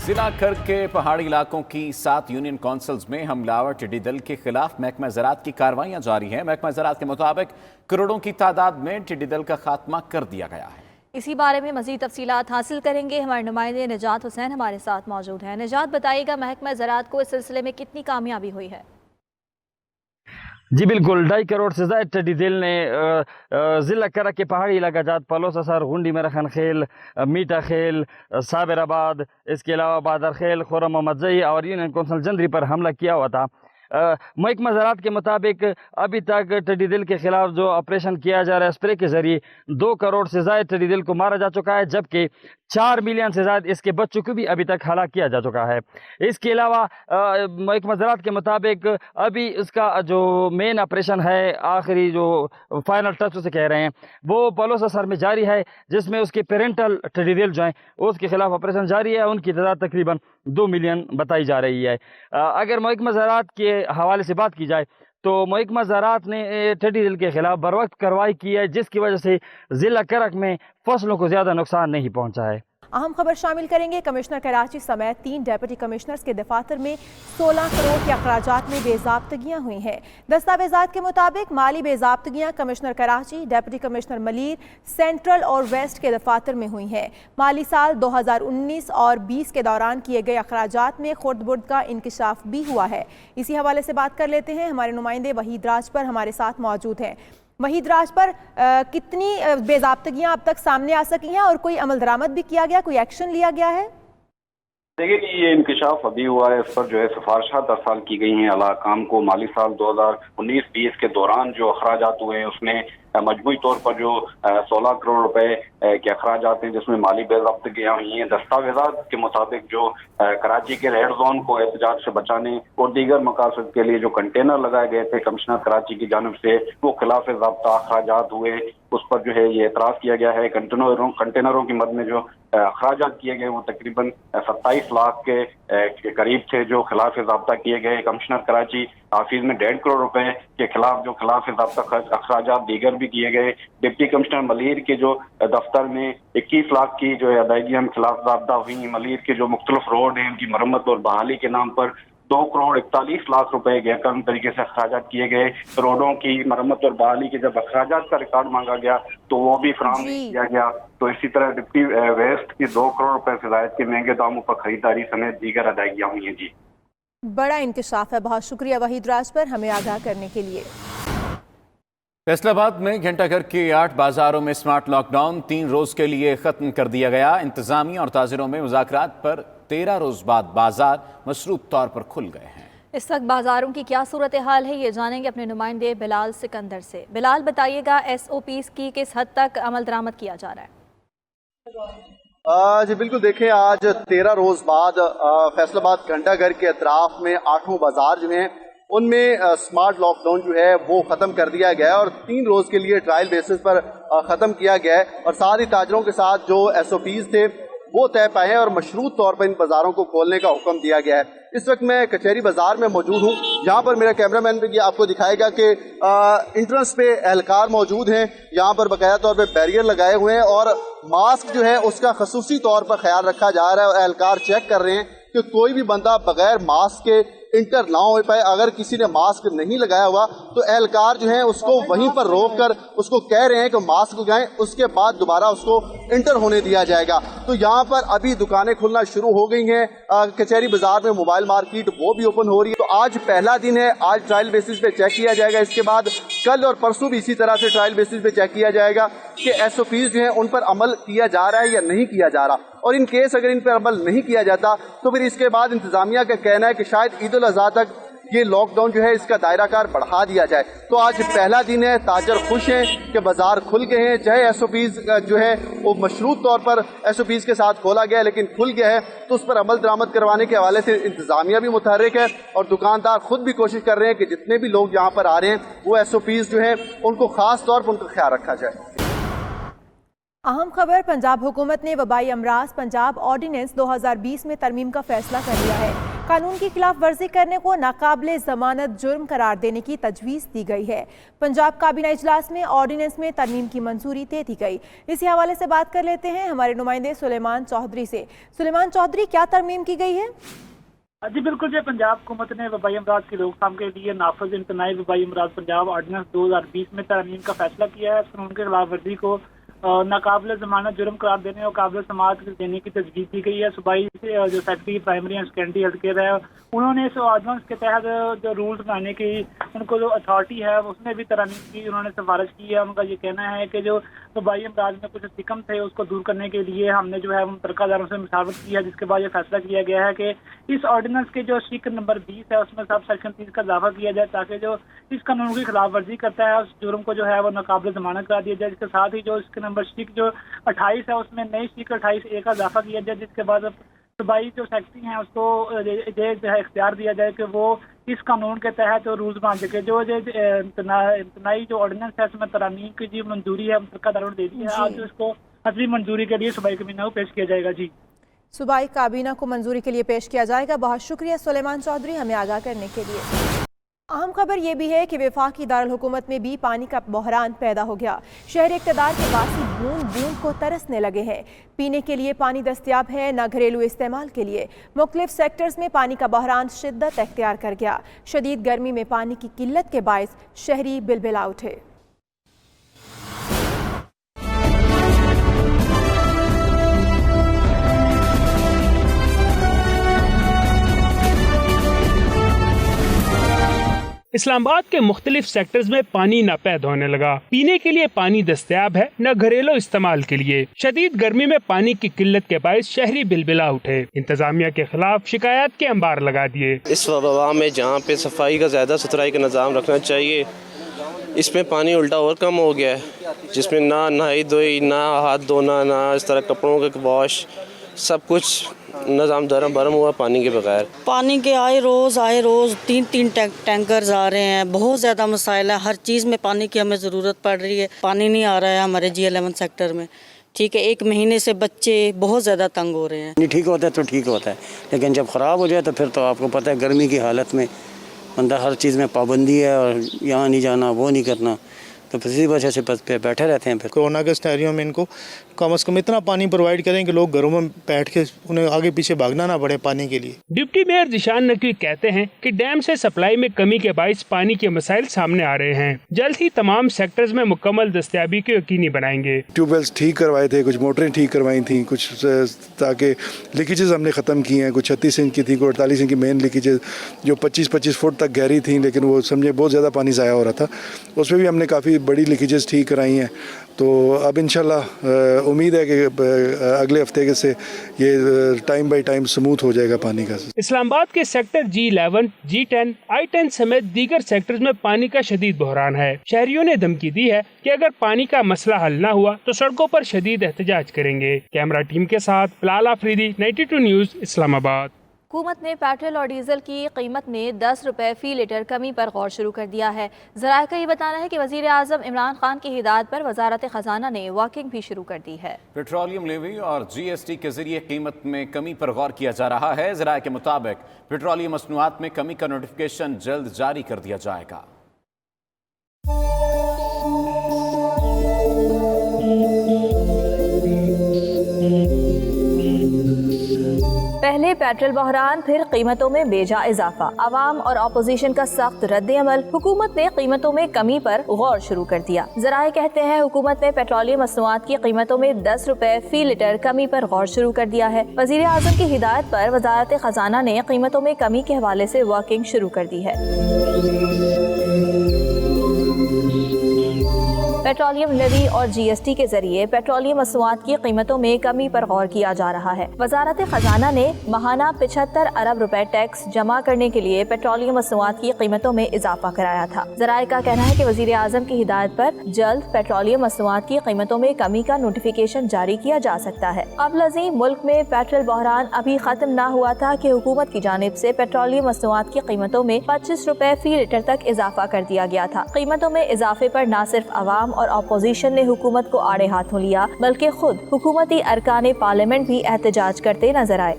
जिला कर के पहाड़ी इलाकों की 7 यूनियन काउंसिल्स में हमलावर टिड्डी दल के खिलाफ महकमा ज़राअत की कार्रवाइयां जारी हैं। महकमा ज़राअत के मुताबिक करोड़ों की तादाद में टिड्डी दल का खात्मा कर दिया गया है। इसी बारे में मजीद तफसीलात हासिल करेंगे। हमारे नुमाइंदे निजात हुसैन हमारे साथ मौजूद हैं। निजात, बताइएगा महकमा ज़राअत को इस सिलसिले में कितनी कामयाबी हुई है? जी बिल्कुल, 2.5 करोड़ से ज़ायद टिड्डी दिल ने ज़िला करा के पहाड़ी इलाका जात पलोस असर, गुंडी मेरखन खेल, मीठा खेल, साबिराबाद, इसके अलावा बादर खेल, खुरम मोहम्मद और यूनियन कौंसल जंदरी पर हमला किया हुआ था। महकमा ज़राअत के मुताबिक अभी तक टिड्डी दिल के खिलाफ जो ऑपरेशन किया जा रहा है स्प्रे के जरिए 2 करोड़ से ज़ायद टिड्डी दिल को मारा जा चुका है, जबकि 4 मिलियन से ज़ायद इसके बच्चों को भी अभी तक हलाक किया जा चुका है। इसके अलावा महकमा ज़राअत के मुताबिक अभी इसका जो मेन ऑपरेशन है, आखिरी जो फाइनल टच उसे कह रहे हैं, वो पलोस असर में जारी है, जिसमें उसके पेरेंटल टिड्डी दिल जो हैं उसके खिलाफ ऑपरेशन जारी है। उनकी तादाद तकरीबन 2 मिलियन बताई जा रही है। अगर महकमा ज़राअत के हवाले से बात की जाए तो महकमा ज़राअत ने टिड्डी दिल के खिलाफ बर वक्त कार्रवाई की है, जिसकी वजह से ज़िला करक में फसलों को ज़्यादा नुकसान नहीं पहुंचा है। अहम खबर शामिल करेंगे। कमिश्नर कराची समेत 3 डेप्यूटी कमिश्नर्स के दफातर में 16 करोड़ के अखराजात में बेज़ाब्तगियाँ हुई हैं। दस्तावेजात के मुताबिक माली बेज़ाब्तगियाँ commissioner Karachi, deputy commissioner Malir, central और वेस्ट के दफातर में हुई हैं। माली साल 2019 और 20 के दौरान किए गए अखराजात में खुर्द बुर्द का इंकशाफ भी हुआ है। इसी हवाले से बात कर लेते हैं। हमारे नुमाइंदे वहीद राज पर हमारे साथ मौजूद हैं। वहीद राज पर कितनी बेज़ाब्तगियां अब तक सामने आ सकी हैं और कोई अमल दरामद भी किया गया, कोई एक्शन लिया गया है? देखिए कि ये इंकशाफ अभी हुआ है, इस पर जो है सिफारिशात अरसाल की गई हैं अला काम को। माली साल 2019-20 के दौरान जो अखराजात हुए हैं उसमें मजमूई तौर पर जो 16 करोड़ रुपए के अखराजात हैं, जिसमें माली बेज़ाब्तगियां हुई हैं। दस्तावेजात के मुताबिक जो कराची के रेड जोन को एहतजाज से बचाने और दीगर मकासद के लिए जो कंटेनर लगाए गए थे कमिश्नर कराची की जानिब से, वो खिलाफ ज़ाब्ता अखराजात हुए, उस पर जो है ये एतराज़ किया गया है। कंटेनरों की मद में जो अखराजात किए गए वो तकरीबन 27 लाख के करीब थे जो खिलाफ ज़ाब्ता किए गए। कमिश्नर कराची हाफिज में 1.5 करोड़ रुपए के खिलाफ जो खिलाफ ज़ाब्ता अखराजात दीगर भी किए गए। डिप्टी कमिश्नर मलीर के जो दफ्तर में 21 लाख की जो है अदायगियां खिलाफ ज़ाब्ता हुई। मलीर के जो मुख्तलिफ रोड हैं उनकी मरम्मत और बहाली के नाम पर 2 करोड़ 41 लाख रुपए गैरकानूनी तरीके से अखराजात किए गए। रोडों की मरम्मत और बहाली के जब अखराजात का रिकॉर्ड मांगा गया तो वो भी फराहम किया गया। तो इसी तरह डिप्टी वेस्ट की 2 करोड़ रुपए से ज़ायद के महंगे दामों पर खरीदारी समेत दीगर अदायगियां हुई हैं। जी, बड़ा इंकशाफ है। बहुत शुक्रिया वहीद राज पर हमें आगाह करने के लिए। फैसलाबाद में घंटाघर के 8 बाजारों में स्मार्ट लॉकडाउन 3 रोज के लिए खत्म कर दिया गया। इंतजामिया और ताजिरों में मुज़ाकरात पर 13 रोज बाद बाजार मसरूफ तौर पर खुल गए हैं। इस वक्त बाजारों की क्या सूरत हाल है, ये जानेंगे अपने नुमाइंदे बिलाल सिकंदर से। बिलाल, बताइएगा SOPs की किस हद तक अमल दरामद किया जा रहा है? जी बिल्कुल, देखें आज 13 रोज बाद फैसलाबाद घंटाघर के अतराफ में 8 बाजार जो हैं उनमें स्मार्ट लॉकडाउन जो है वो ख़त्म कर दिया गया है और 3 रोज़ के लिए ट्रायल बेसिस पर ख़त्म किया गया है। और साथ ही ताजरों के साथ जो SOPs थे वो तय पाए हैं और मशरूत तौर पर इन बाज़ारों को खोलने का हुक्म दिया गया है। इस वक्त मैं कचहरी बाज़ार में मौजूद हूँ, जहाँ पर मेरा कैमरामैन भी आपको दिखाएगा कि इंट्रेंस पे एहलकार मौजूद हैं। यहाँ पर बाकायदा तौर पे बैरियर लगाए हुए हैं और मास्क जो है उसका खसूसी तौर पर ख्याल रखा जा रहा है। और एहलकार चेक कर रहे हैं कि कोई भी बंदा बगैर मास्क के इंटर ना हो पाए। अगर किसी ने मास्क नहीं लगाया हुआ तो एहलकार जो है उसको वहीं पर रोक कर उसको कह रहे हैं कि मास्क लगाएं, उसके बाद दोबारा उसको इंटर होने दिया जाएगा। तो यहाँ पर अभी दुकानें खुलना शुरू हो गई हैं। कचहरी बाजार में मोबाइल मार्केट वो भी ओपन हो रही है। तो आज पहला दिन है, आज ट्रायल बेसिस पे चेक किया जाएगा। इसके बाद कल और परसों भी इसी तरह से ट्रायल बेसिस पे चेक किया जाएगा कि SOPs जो है उन पर अमल किया जा रहा है या नहीं किया जा रहा। और इन केस अगर इन पर अमल नहीं किया जाता तो फिर इसके बाद इंतजामिया का कहना है कि शायद ईद उल अज़हा तक ये लॉकडाउन जो है इसका दायराकार बढ़ा दिया जाए। तो आज पहला दिन है, ताजर खुश हैं कि बाजार खुल गए हैं। चाहे SOPs जो है वो मशरूत तौर पर SOPs के साथ खोला गया है लेकिन खुल गया है, तो उस पर अमल दरामद करवाने के हवाले से इंतजामिया भी मुतहर्रिक है और दुकानदार खुद भी कोशिश कर रहे हैं कि जितने भी लोग यहाँ पर आ रहे हैं वो SOPs जो है उनको खास तौर पर उनका ख्याल रखा जाए। अहम खबर, पंजाब हुकूमत ने वबाई अमराज पंजाब ऑर्डिनेंस 2020 में तरमीम का फैसला कर लिया है। कानून की खिलाफ वर्जी करने को नाकाबिले जमानत जुर्म करार देने की तजवीज़ दी गई है। पंजाब काबीना इजलास में ऑर्डिनेंस में तरमीम की मंजूरी दे दी गई। इसी हवाले से बात कर लेते हैं हमारे नुमाइंदे सुलेमान चौधरी से। सुलेमान चौधरी, क्या तरमीम की गई है? जी बिल्कुल, जो पंजाब हुकूमत ने वबाई अमराज की रोकथाम के लिए नाफिज इंतनाई वबाई अमराज पंजाब ऑर्डिनेंस 2020 में तरमीम का फैसला किया है। कानून की खिलाफ वर्जी को नाकाबिले जमानत जुर्म करार देने और काबिल समाअत देने की तजवीज़ दी गई है। सूबाई जो secretary primary and secondary health care है, उन्होंने इस ऑर्डिनेंस के तहत जो रूल्स बनाने की उनको जो अथॉरिटी है उसने भी तरमीम की, उन्होंने सिफारिश की है। उनका ये कहना है कि जो वबाई अमराज में कुछ सिकम थे उसको दूर करने के लिए हमने जो है मुतल्लिक़ा इदारों से मुशावरत की है, जिसके बाद ये फैसला किया गया है कि इस ऑर्डिनेंस के जो शिक नंबर 20 है उसमें सब सेक्शन 30 का इजाफा किया जाए, ताकि जो इस कानून की खिलाफ वर्जी करता है उस जुर्म को जो है वो नाकाबिले जमानत करा दिया जाए। इसके साथ ही जो इसके नंबर शिक जो 28 है उसमें नई शिक 28A का इजाफा किया जाए, जिसके बाद सूबाई जो सेक्रेटरी हैं उसको जो है इख्तियार दिया जाए कि वो इस कानून के तहत रूल्स बना सके। जो इंतनाई जो ऑर्डिनेंस है उसमें तरमीम की जी मंजूरी है मुतल्लिक़ा इदारों ने दे दी है। आज इसको अदली मंजूरी के लिए सूबाई काबीना को पेश किया जाएगा। जी, सूबाई काबीना को मंजूरी के लिए पेश किया जाएगा। बहुत शुक्रिया सुलेमान चौधरी हमें आगाह करने के लिए। अहम खबर यह भी है कि वफाकी दारुल हुकूमत में भी पानी का बहरान पैदा हो गया। शहरी इक़्तिदार के वासी बूंद बूंद को तरसने लगे हैं। पीने के लिए पानी दस्तियाब है, न घरेलू इस्तेमाल के लिए। मुख्तलिफ सेक्टर्स में पानी का बहरान शिद्दत अख्तियार कर गया। शदीद गर्मी में पानी की किल्लत के बायस शहरी बिलबिला उठे। इस्लामाबाद के मुख्तलिफ सेक्टर्स में पानी नापैद होने लगा। पीने के लिए पानी दस्तयाब है, न घरेलू इस्तेमाल के लिए। शदीद गर्मी में पानी की किल्लत के बायस शहरी बिलबिला उठे। इंतजामिया के खिलाफ शिकायत के अंबार लगा दिए। इस वबा में जहाँ पे सफाई का ज्यादा सुथराई का निज़ाम रखना चाहिए, इसमें पानी उल्टा और कम हो गया है, जिसमें ना नहाई धोई, ना हाथ धोना, ना इस तरह कपड़ों का वॉश, सब कुछ निज़ाम धर्म भरम हुआ पानी के बगैर। पानी के आए रोज़ तीन टैंकर्स आ रहे हैं। बहुत ज़्यादा मसाइल है, हर चीज़ में पानी की हमें ज़रूरत पड़ रही है। पानी नहीं आ रहा है हमारे G11 सेक्टर में। ठीक है, 1 महीने से बच्चे बहुत ज़्यादा तंग हो रहे हैं। नहीं ठीक होता है तो ठीक होता है, लेकिन जब ख़राब हो जाए तो फिर तो आपको पता है गर्मी की हालत में बंदा हर चीज़ में पाबंदी है और यहाँ नहीं जाना, वो नहीं करना, तो इसी वजह से पे बैठे रहते हैं। फिर कोरोना के स्टेरियो में इनको कम से कम इतना पानी प्रोवाइड करें कि लोग घरों में बैठ के उन्हें आगे पीछे भागना ना पड़े पानी के लिए। डिप्टी मेयर जिशान नकवी कहते हैं कि डैम से सप्लाई में कमी के बायस पानी के मसाइल सामने आ रहे हैं। जल्द ही तमाम सेक्टर्स में मुकम्मल दस्तयाबी को यकीनी बनाएंगे। ट्यूबवेल्स ठीक करवाए थे, कुछ मोटरें ठीक करवाई थी, कुछ ताकि लीकेजेस हमने ख़त्म की हैं। कुछ 36 इंच की थी, कोई 48 इंच की मेन लीकेजेस जो 25-25 फुट तक गहरी थी, लेकिन वो समझे बहुत ज़्यादा पानी ज़ाया हो रहा था। उसमें भी हमने काफ़ी बड़ी लीकेजेस ठीक कराई हैं। तो अब इंशाल्लाह उम्मीद है कि अगले हफ्ते से ये टाइम बाय टाइम स्मूथ हो जाएगा पानी का। इस्लामाबाद के सेक्टर G11, G10, I10 समेत दीगर सेक्टर्स में पानी का शदीद बहरान है। शहरियों ने धमकी दी है कि अगर पानी का मसला हल न हुआ तो सड़कों पर शदीद एहतजाज करेंगे। कैमरा टीम के साथ बिलाल आफरीदी, 92 न्यूज़, इस्लामाबाद। हुकूमत ने पेट्रोल और डीजल की कीमत में 10 रुपये फ़ी लीटर कमी पर गौर शुरू कर दिया है। ज़राए का ये बताना है कि वज़ीर आज़म इमरान खान की हिदायत पर वजारत ख़जाना ने वॉकिंग भी शुरू कर दी है। पेट्रोलियम लेवी और GST के जरिए कीमत में कमी पर गौर किया जा रहा है। ज़राए के मुताबिक पेट्रोलियम मसनूआत में कमी का नोटिफिकेशन जल्द जारी कर दिया जाएगा। पहले पेट्रोल बहरान, फिर कीमतों में बेजा इजाफा। अवाम और अपोजिशन का सख्त रद्द अमल। हुकूमत ने कीमतों में कमी पर गौर शुरू कर दिया। ज़राए कहते हैं हुकूमत ने पेट्रोलियम मसनूआत की कीमतों में 10 रुपये फ़ी लीटर कमी पर गौर शुरू कर दिया है। वज़ीर आज़म की हिदायत पर वजारत ख़जाना ने कीमतों में कमी के हवाले से वर्किंग शुरू कर दी है। पेट्रोलियम लेवी और GST के जरिए पेट्रोलियम मसनूआत की कीमतों में कमी पर गौर किया जा रहा है। वजारत खजाना ने माहाना 75 अरब रुपए टैक्स जमा करने के लिए पेट्रोलियम मसनूआत की कीमतों में इजाफा कराया था। ज़राए का कहना है कि वज़ीर आज़म की हिदायत पर जल्द पेट्रोलियम मसनूआत की कीमतों में कमी का नोटिफिकेशन जारी किया जा सकता है। अब लज़ीम मुल्क में पेट्रोल बहरान अभी खत्म न हुआ था कि हुकूमत की जानिब से पेट्रोलियम मसनूआत की कीमतों में 25 रुपए फ़ी लीटर तक इजाफा कर दिया गया था। कीमतों में इजाफे पर न सिर्फ अवाम और अपोजिशन ने हुकूमत को आड़े हाथों लिया, बल्कि खुद हुकूमती अरकान पार्लियामेंट भी एहतजाज करते नजर आए।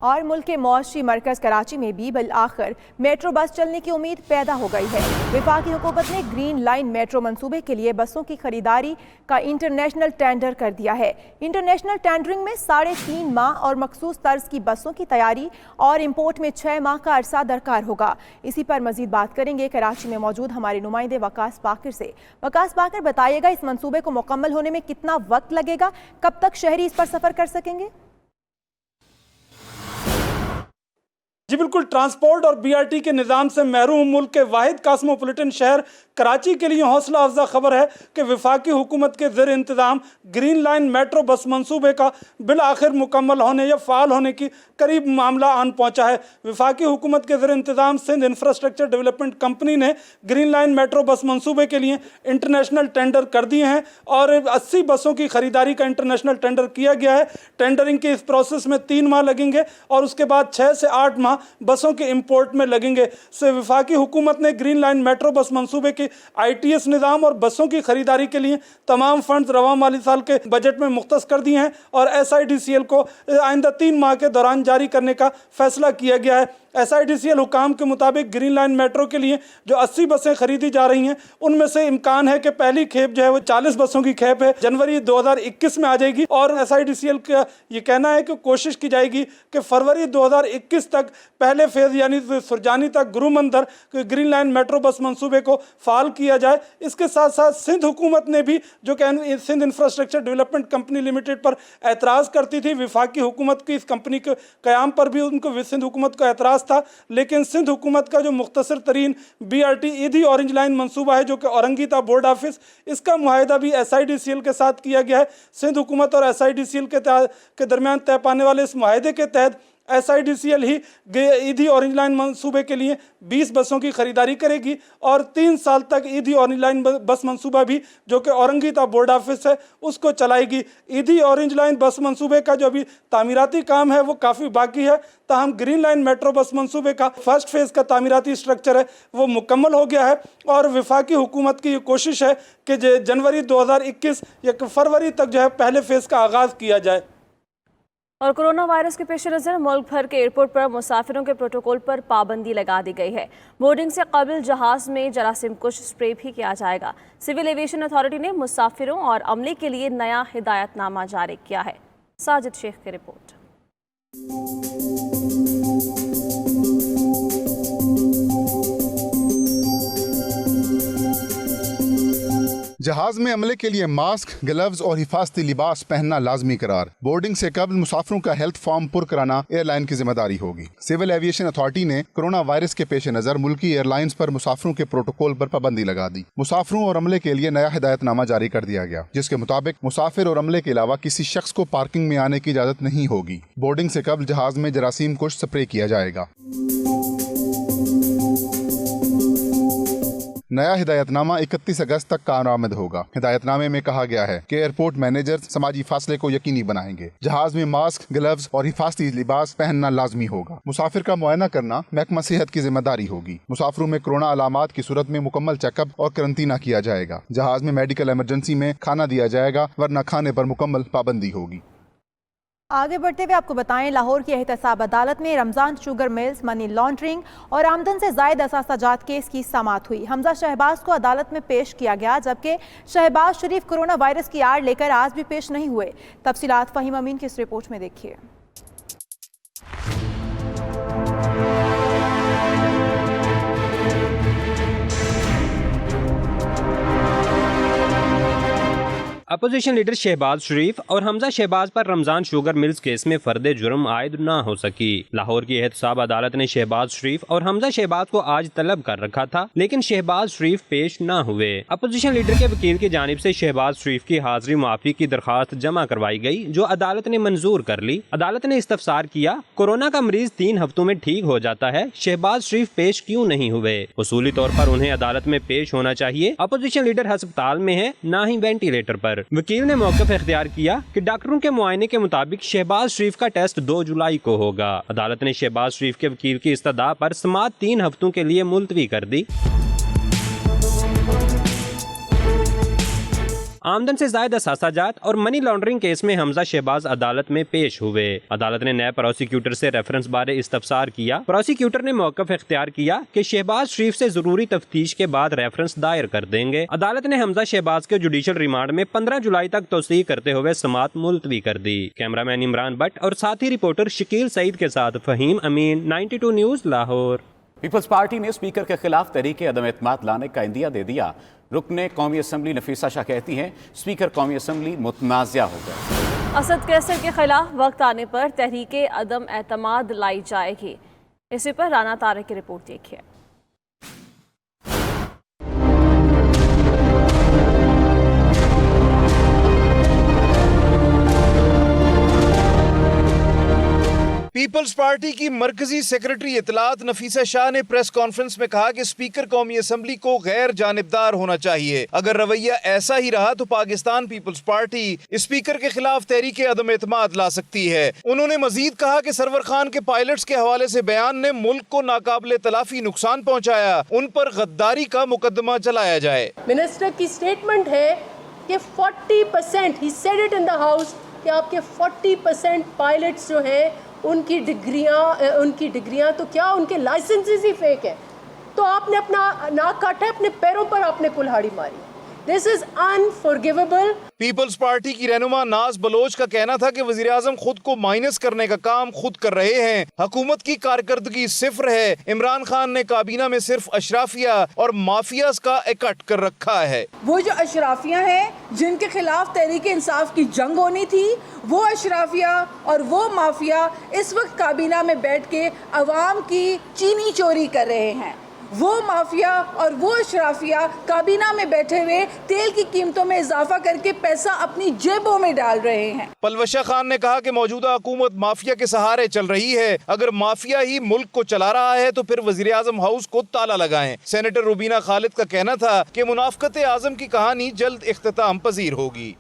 और मुल्क के मौशी मरकज कराची में भी बिल आखिर मेट्रो बस चलने की उम्मीद पैदा हो गई है। वफाकी हुकूमत ने ग्रीन लाइन मेट्रो मंसूबे के लिए बसों की खरीदारी का इंटरनेशनल टेंडर कर दिया है। इंटरनेशनल टेंडरिंग में 3.5 माह और मखसूस तर्ज की बसों की तैयारी और इम्पोर्ट में 6 माह का अरसा दरकार होगा। इसी पर मजीद बात करेंगे कराची में मौजूद हमारे नुमाइंदे वकास बाकर से। वकास बाकर, बताइएगा इस मंसूबे को मुकम्मल होने में कितना वक्त लगेगा, कब तक शहरी इस पर सफर कर सकेंगे? जी बिल्कुल, ट्रांसपोर्ट और बीआरटी के निज़ाम से महरूम मुल्क के वाहिद कास्मोपोलिटन शहर कराची के लिए हौसला अफजा खबर है कि वफाकी हुकूमत के ज़ेर इंतज़ाम ग्रीन लाइन मेट्रो बस मंसूबे का बिल आखिर मुकम्मल होने या फ़ाल होने की करीब मामला आन पहुँचा है। वफाकी हुकूमत के ज़ेर इंतज़ाम सिंध इंफ्रास्ट्रक्चर डेवलपमेंट कंपनी ने ग्रीन लाइन मेट्रो बस मंसूबे के लिए इंटरनेशनल टेंडर कर दिए हैं और 80 बसों की खरीदारी का इंटरनेशनल टेंडर किया गया है। टेंडरिंग के इस प्रोसेस में 3 माह लगेंगे और उसके बाद 6 से 8 माह बसों के इंपोर्ट में लगेंगे। से वफाकी हुकूमत ने ग्रीन लाइन मेट्रो बस मंसूबे के ITS निज़ाम और बसों की खरीदारी के लिए तमाम फंड्स रवा माली साल के बजट में मुख्तस कर दिए हैं और SIDCL को आइंदा 3 माह के दौरान जारी करने का फैसला किया गया है। SIDCL हुकाम के मुताबिक ग्रीन लाइन मेट्रो के लिए जो 80 बसें खरीदी जा रही हैं उनमें से इम्कान है कि पहली खेप जो है वो 40 बसों की खेप है, जनवरी 2021 में आ जाएगी और SIDCL का ये कहना है कि कोशिश की जाएगी कि फरवरी 2021 तक पहले फेज़ यानी सुरजानी तक गुरुमंदर ग्रीन लाइन मेट्रो बस मंसूबे को फ़ाल किया जाए। इसके साथ साथ सिंध हुकूमत ने भी जो कि Sindh infrastructure development company limited पर एतराज़ करती थी, वफाकी हुकूमत की इस कंपनी के क़याम पर भी उनको सिंध हुकूमत का एतराज़ था, लेकिन सिंध हुकूमत का जो मुख्तसर तरीन BRT ईदी ऑरेंज लाइन मंसूबा है जो कि औरंगी था बोर्ड ऑफिस, इसका मुआहिदा भी SIDCL के साथ किया गया है। सिंध हुकूमत और SIDCL के दरमियान तय पाने वाले इस मुआहिदे के तहत SIDCL ही ईदी ऑरेंज लाइन मंसूबे के लिए 20 बसों की खरीदारी करेगी और 3 साल तक ईदी ऑरेंज लाइन बस मंसूबा भी जो कि औरंगी था बोर्ड ऑफिस है उसको चलाएगी। ईदी ऑरेंज लाइन बस मंसूबे का जो अभी तामीराती काम है वो काफ़ी बाकी है, ताहम ग्रीन लाइन मेट्रो बस मंसूबे का फर्स्ट फेज़ का तामीराती स्ट्रक्चर है वो मुकम्मल हो गया है और वफाकी हुकूमत की ये कोशिश है कि जनवरी 2021 या फरवरी तक जो है पहले फेज़ का आगाज़ किया जाए। और कोरोना वायरस के पेश नज़र मुल्क भर के एयरपोर्ट पर मुसाफिरों के प्रोटोकॉल पर पाबंदी लगा दी गई है। बोर्डिंग से कबल जहाज़ में जरासीम कुश स्प्रे भी किया जाएगा। सिविल एविएशन अथॉरिटी ने मुसाफिरों और अमले के लिए नया हिदायतनामा जारी किया है। साजिद शेख की रिपोर्ट। जहाज में अमले के लिए मास्क, ग्लव्स और हिफाजती लिबास पहनना लाजमी करार। बोर्डिंग से कबल मुसाफिरों का हेल्थ फॉर्म पुर कराना एयरलाइन की जिम्मेदारी होगी। सिविल एविएशन अथॉरिटी ने कोरोना वायरस के पेश नज़र मुल्की एयरलाइंस पर मुसाफिरों के प्रोटोकॉल पर पाबंदी लगा दी। मुसाफिरों और अमले के लिए नया हिदायतनामा जारी कर दिया गया जिसके मुताबिक मुसाफिर और अमले के अलावा किसी शख्स को पार्किंग में आने की इजाजत नहीं होगी। बोर्डिंग से कबल जहाज में जरासीम कुश स्प्रे किया जाएगा। नया हिदायतनामा 31 अगस्त तक कारआमद होगा। हिदायतनामे में कहा गया है कि एयरपोर्ट मैनेजर समाजी फासले को यकीनी बनाएंगे। जहाज में मास्क, ग्लव्स और हिफाजती लिबास पहनना लाजमी होगा। मुसाफिर का मुआयना करना महकमा सेहत की जिम्मेदारी होगी। मुसाफिरों में कोरोना अलामात की सूरत में मुकम्मल चेकअप और करंतना किया जाएगा। जहाज में मेडिकल इमरजेंसी में खाना दिया जाएगा, वरना खाने पर मुकम्मल पाबंदी होगी। आगे बढ़ते हुए आपको बताएं, लाहौर की एहतसाब अदालत में Ramzan sugar mills, money laundering और आमदन से जायद असासाजात केस की समाअत हुई। हमजा शहबाज को अदालत में पेश किया गया जबकि शहबाज शरीफ कोरोना वायरस की आड़ लेकर आज भी पेश नहीं हुए। तफसीलात फहीम अमीन की इस रिपोर्ट में देखिए। अपोजिशन लीडर शहबाज शरीफ और हमजा शहबाज पर रमजान शुगर मिल्स केस में फर्दे जुर्म आयद न हो सकी। लाहौर की एहतसाब अदालत ने शहबाज शरीफ और हमजा शहबाज को आज तलब कर रखा था, लेकिन शहबाज शरीफ पेश न हुए। अपोजिशन लीडर के वकील की जानिब से शहबाज शरीफ की हाजिरी मुआफी की दरखास्त जमा करवाई गई जो अदालत ने मंजूर कर ली। अदालत ने इस्तफसार किया, कोरोना का मरीज 3 हफ्तों में ठीक हो जाता है, शहबाज शरीफ पेश क्यों नहीं हुए? उसूली तौर पर उन्हें अदालत में पेश होना चाहिए। अपोजिशन लीडर अस्पताल में है, न ही वेंटिलेटर पर। वकील ने मौक़िफ़ इख्तियार किया कि डॉक्टरों के मुआयने के मुताबिक शहबाज शरीफ का टेस्ट 2 जुलाई को होगा। अदालत ने शहबाज शरीफ के वकील की इस्तदा पर समाअत 3 हफ्तों के लिए मुलतवी कर दी। आमदन से ज़ायद असासाजात और मनी लॉन्ड्रिंग केस में हमजा शहबाज अदालत में पेश हुए। अदालत ने नए प्रोसिक्यूटर से रेफरेंस बारे इस्तफसार किया। प्रोसिक्यूटर ने मौक़िफ़ इख्तियार किया कि शहबाज शरीफ से जरूरी तफ्तीश के बाद रेफरेंस दायर कर देंगे। अदालत ने हमजा शहबाज के जुडिशल रिमांड में 15 जुलाई तक तौसीक करते हुए समाअत मुलतवी कर दी। कैमरामैन इमरान भट्ट और साथी रिपोर्टर शकील सईद के साथ फहीम अमीन, 92 न्यूज़, लाहौर। पीपल्स पार्टी ने स्पीकर के खिलाफ तहरीक अदम एतमाद लाने का इंदिया दे दिया। रुकने कौमी असम्बली नफीसा शाह कहती हैं स्पीकर कौमी असम्बली मुतनाज़ा हो गए। असद कैसर के खिलाफ वक्त आने पर तहरीक अदम एतमाद लाई जाएगी। इसी पर राना तारक की रिपोर्ट देखिए। पीपल्स पार्टी की मरकजी सेक्रेटरी इतलात नफीसा शाह ने प्रेस कॉन्फ्रेंस में कहा कि स्पीकर कौमी असम्बली को गैर जानिबदार होना चाहिए। अगर रवैया ऐसा ही रहा तो पाकिस्तान पीपल्स पार्टी स्पीकर के खिलाफ तहरीक अदम एतमाद ला सकती है। उन्होंने मजीद कहा कि सरवर खान के पायलट्स के हवाले से बयान ने मुल्क को नाकाबिले तलाफी नुकसान पहुँचाया, उन पर गद्दारी का मुकदमा चलाया जाए। मिनिस्टर की स्टेटमेंट है कि 40%, he said it in the house, कि आपके 40% पायलट्स जो है उनकी डिग्रियां तो क्या उनके लाइसेंसेस ही फेक है। तो आपने अपना नाक काटा है, अपने पैरों पर आपने कुल्हाड़ी मारी। This is unforgivable. Peoples party की रहनुमा नाज बलोच का कहना था कि वजीर आजम खुद को माइनस करने का काम खुद कर रहे हैं। हुकूमत की कारकर्दगी सिफर है। इमरान खान ने काबीना में सिर्फ अशराफिया और माफियाज का इकट्ठ कर रखा है। वो जो अशराफिया हैं जिनके खिलाफ तहरीक इंसाफ की जंग होनी थी, वो अशराफिया और वो माफिया इस वक्त काबीना में बैठ के अवाम की चीनी चोरी कर रहे हैं। वो माफिया और वो अशराफिया काबीना में बैठे हुए तेल की कीमतों में इजाफा करके पैसा अपनी जेबों में डाल रहे हैं। पलवशा खान ने कहा कि मौजूदा हुकूमत माफिया के सहारे चल रही है। अगर माफिया ही मुल्क को चला रहा है तो फिर वजीर आजम हाउस को ताला लगाएं। सेनेटर रुबीना खालिद का कहना था कि मुनाफकत आजम की कहानी जल्द इख्तिताम पजीर होगी।